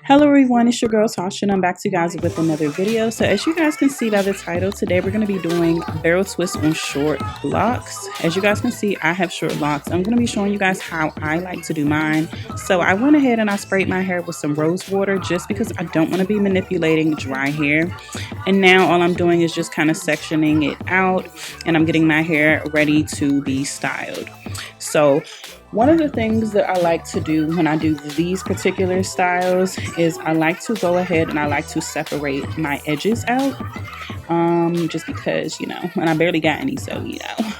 Hello everyone, it's your girl Tasha and I'm back to you guys with another video. So as you guys can see by the title, today we're going to be doing barrel twist on short locks. As you guys can see, I have short locks. I'm going to be showing you guys how I like to do mine. So I went ahead and I sprayed my hair with some rose water just because I don't want to be manipulating dry hair. And now all I'm doing is just kind of sectioning it out and I'm getting my hair ready to be styled. So one of the things that I like to do when I do these particular styles is I like to go ahead and I like to separate my edges out, just because, you know, and I barely got any, so, you know,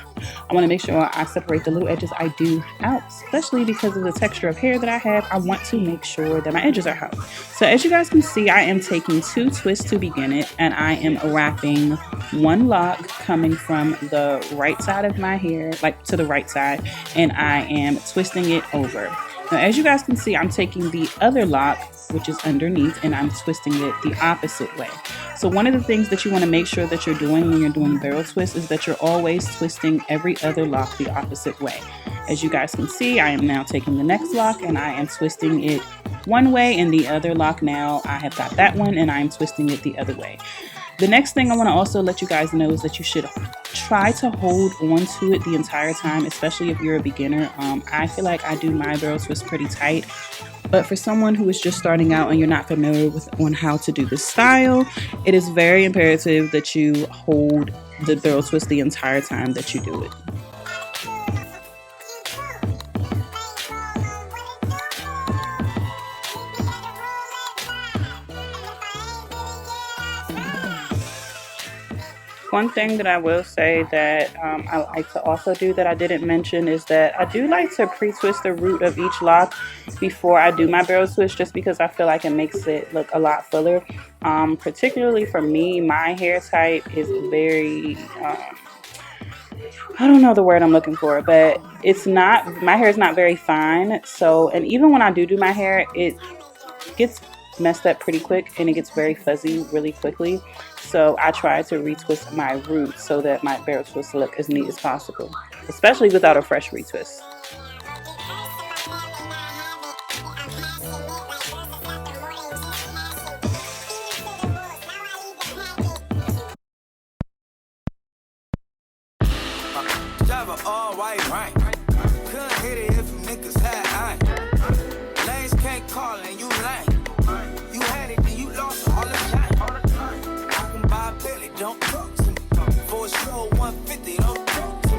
I want to make sure I separate the little edges I do out, especially because of the texture of hair that I have. I want to make sure that my edges are out. So as you guys can see, I am taking 2 twists to begin it, and I am wrapping one lock coming from the right side of my hair, like to the right side, and I am twisting it over. Now as you guys can see, I'm taking the other lock, which is underneath, and I'm twisting it the opposite way. So one of the things that you want to make sure that you're doing when you're doing barrel twists is that you're always twisting every other lock the opposite way. As you guys can see, I am now taking the next lock and I am twisting it one way, and the other lock now I have got that one and I'm twisting it the other way. The next thing I want to also let you guys know is that you should try to hold on to it the entire time, especially if you're a beginner. I feel like I do my barrel twist pretty tight, but for someone who is just starting out and you're not familiar on how to do this style, it is very imperative that you hold the barrel twist the entire time that you do it. One thing that I will say that I like to also do that I didn't mention is that I do like to pre-twist the root of each lock before I do my barrel twist, just because I feel like it makes it look a lot fuller. Particularly for me, my hair type is very, I don't know the word I'm looking for, but it's not, my hair is not very fine. So, and even when I do my hair, it gets messed up pretty quick and it gets very fuzzy really quickly. So I try to retwist my roots so that my barrel twist look as neat as possible, especially without a fresh retwist. All white, right? Couldn't hit it if you niggas had eye. Lanes can't call and you lame. You had it, then you lost all the time. I can buy a Billy, don't talk to me. For a show 150, don't talk to me.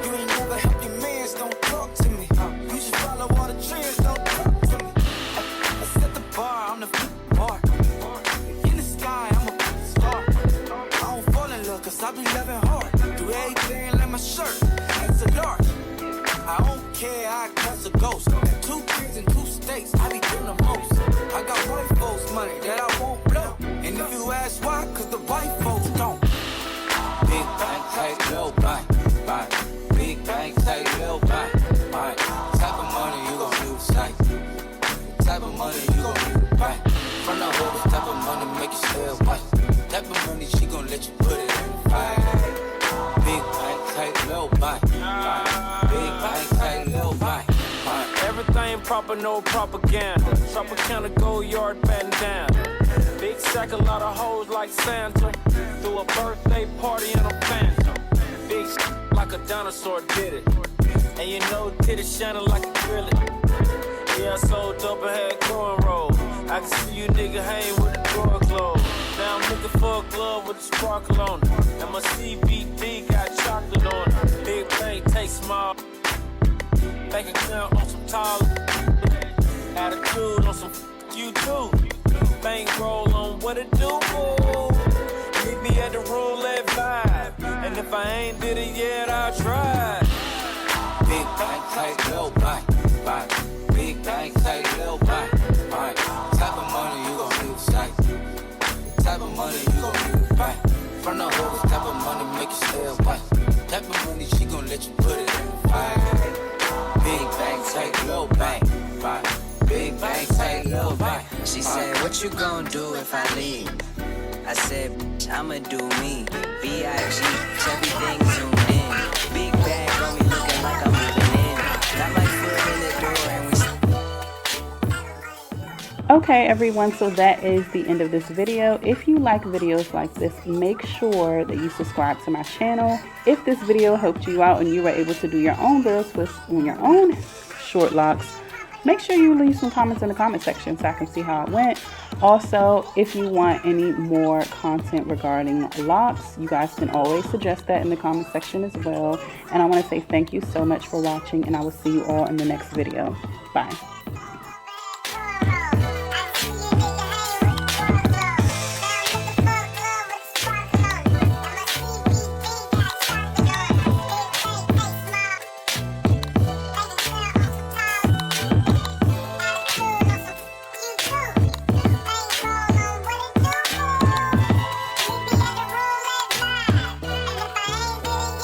You ain't never helped your mans, don't talk to me. You just follow all the trends, don't talk to me. I set the bar, I'm the bar. In the sky, I'm a star. I don't fall in love, cause I be loving hard. Do everything like my shirt. I don't care, I catch a ghost. 2 kids in 2 states, I be doing the most. I got white folks money that I won't blow. And if you ask why, cause the white folks don't. Big bank, take little bank, bank. Big bank, take little bank, bank. Type of money you gon' do the same. Type of money you gon' do the bank. From the hoes, type of money make you stay away. Type of money she gon' let you put it in the bank. Big bank, take little bank, bank. Everything proper, no propaganda. Tropicana go yard bandana. Big sack, a lot of hoes like Santa. Threw a birthday party in a phantom. Big like a dinosaur did it. And you know titties shining like a acrylic. Yeah, I sold dope and had cornrows. I can see you nigga hang with the door closed. Now I'm looking for a glove with a sparkle on it. And my CBD got chocolate on it. Big bank, take small. Bank account on some tall attitude on some you too. Bank roll on what it do. Meet me at the roulette vibe. And if I ain't did it yet, I'll try. Big bank, take little bank, bank. Big bank, take little bank, bank. Type of money you gon' do the same. Type of money you gon' do the bank. From the hoes, type of money make you stay away. Type of money she gon' let you put it in the bank. Big bank, take little bank, bank. Big bank, take little bank. She said, what you gon' do if I leave? I said, I'ma do me. B.I.G. everything zoomed in. Big bag on me looking like I'm moving in. Got my foot in the door and we Okay everyone, so that is the end of this video. If you like videos like this, make sure that you subscribe to my channel. If this video helped you out and you were able to do your own barrel twist on your own short locks, make sure you leave some comments in the comment section so I can see how it went. Also, if you want any more content regarding locks, you guys can always suggest that in the comment section as well. And I want to say thank you so much for watching, and I will see you all in the next video. Bye.